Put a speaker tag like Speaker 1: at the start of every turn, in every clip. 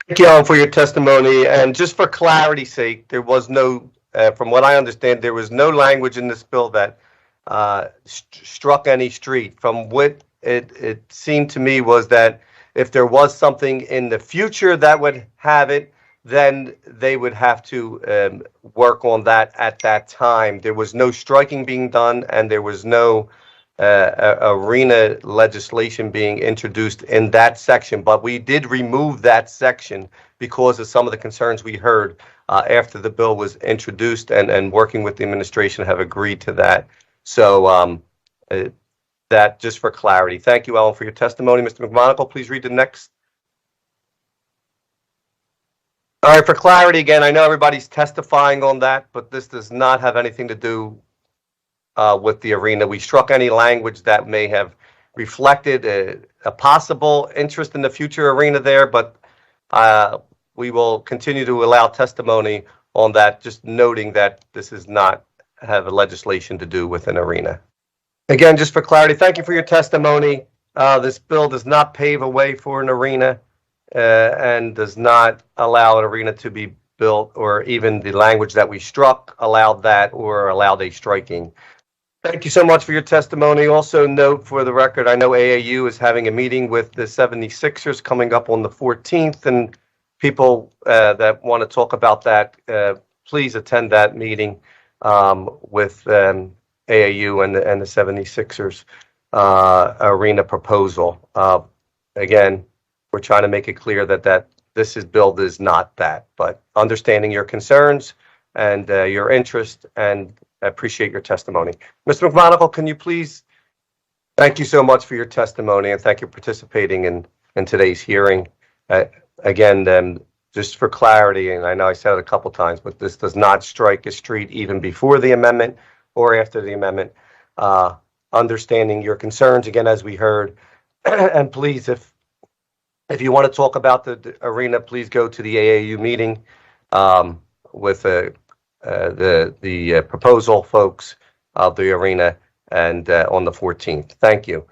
Speaker 1: Thank you, Alan, for your testimony. And just for clarity's sake, there was no, from what I understand, there was no language in this bill that struck any street. From what it seemed to me was that if there was something in the future that would have it, then they would have to work on that at that time. There was no striking being done, and there was no arena legislation being introduced in that section, but we did remove that section because of some of the concerns we heard after the bill was introduced, and working with the administration have agreed to that. So that just for clarity. Thank you, Ellen, for your testimony. Mr. McMonagle, please read the next. All right, for clarity again, I know everybody's testifying on that, but this does not have anything to do with the arena. We struck any language that may have reflected a possible interest in the future arena there, but we will continue to allow testimony on that, just noting that this does not have a legislation to do with an arena. Again, just for clarity, thank you for your testimony. This bill does not pave a way for an arena and does not allow an arena to be built, or even the language that we struck allowed that or allowed a striking. Thank you so much for your testimony. Also note for the record, I know AAU is having a meeting with the 76ers coming up on the 14th, and people that want to talk about that, please attend that meeting with AAU and the 76ers arena proposal. Again, we're trying to make it clear that this bill is not that, but understanding your concerns and your interest, and I appreciate your testimony. Mr. McMonagle, can you please? Thank you so much for your testimony, and thank you for participating in today's hearing. Again, just for clarity, and I know I said it a couple times, but this does not strike a street even before the amendment or after the amendment. Understanding your concerns, again, as we heard, and please, if you want to talk about the arena, please go to the AAU meeting with the proposal folks of the arena, and on the 14th. Thank you.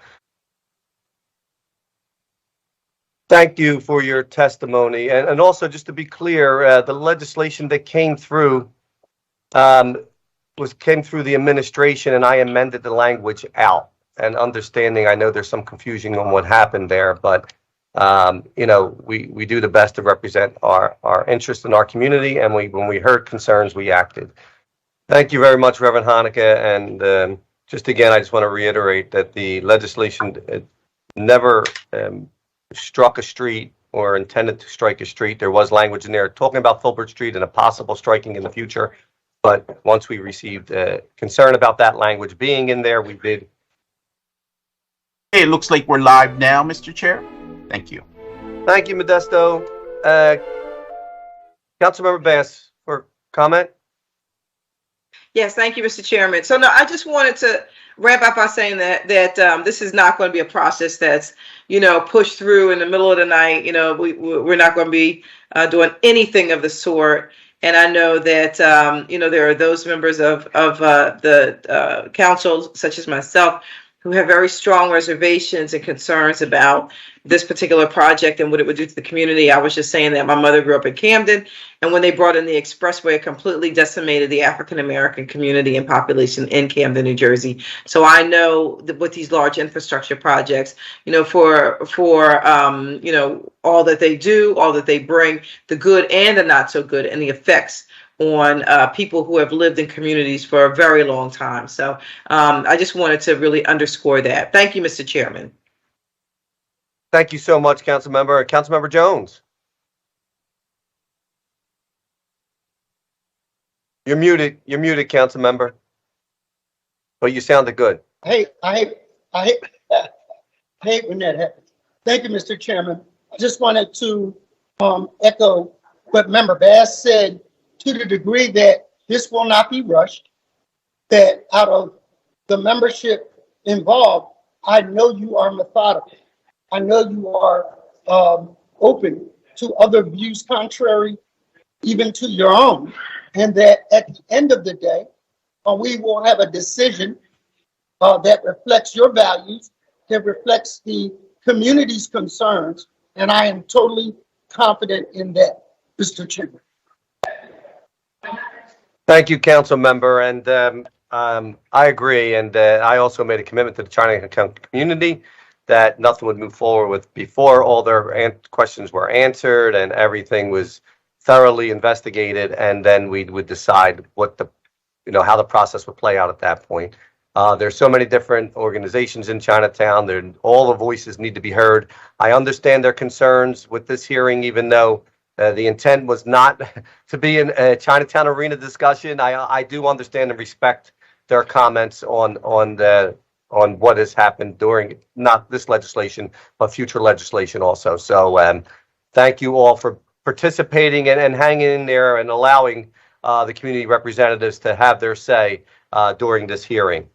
Speaker 1: Thank you for your testimony. And also, just to be clear, the legislation that came through came through the administration, and I amended the language out. And understanding, I know there's some confusion on what happened there, but you know, we do the best to represent our interest in our community, and when we heard concerns, we acted. Thank you very much, Reverend Hanukkah. And just again, I just want to reiterate that the legislation never struck a street or intended to strike a street. There was language in there talking about Filbert Street and a possible striking in the future, but once we received concern about that language being in there, we did.
Speaker 2: It looks like we're live now, Mr. Chair. Thank you.
Speaker 1: Thank you, Modesto. Councilmember Bass for comment.
Speaker 3: Yes, thank you, Mr. Chairman. So no, I just wanted to wrap up by saying that this is not going to be a process that's, you know, pushed through in the middle of the night. You know, we're not going to be doing anything of the sort. And I know that you know, there are those members of the council, such as myself, who have very strong reservations and concerns about this particular project and what it would do to the community. I was just saying that my mother grew up in Camden, and when they brought in the expressway, it completely decimated the African-American community and population in Camden, New Jersey. So I know that with these large infrastructure projects, you know, for you know, all that they do, all that they bring, the good and the not so good, and the effects on people who have lived in communities for a very long time. So I just wanted to really underscore that. Thank you, Mr. Chairman.
Speaker 1: Thank you so much, Councilmember. Councilmember Jones. You're muted, Councilmember. But you sounded good.
Speaker 4: Hey, I hate when that happens. Thank you, Mr. Chairman. I just wanted to echo what Member Bass said, to the degree that this will not be rushed, that out of the membership involved, I know you are methodical. I know you are open to other views contrary even to your own, and that at the end of the day, we will have a decision that reflects your values, that reflects the community's concerns, and I am totally confident in that, Mr. Chairman.
Speaker 1: Thank you, council member, and I agree, and I also made a commitment to the Chinatown community that nothing would move forward with before all their questions were answered and everything was thoroughly investigated, and then we would decide what the, how the process would play out at that point. There's so many different organizations in Chinatown. All the voices need to be heard. I understand their concerns with this hearing, even though the intent was not to be in a Chinatown arena discussion. I do understand and respect their comments on what has happened during not this legislation, but future legislation also. So thank you all for participating and hanging in there and allowing the community representatives to have their say during this hearing.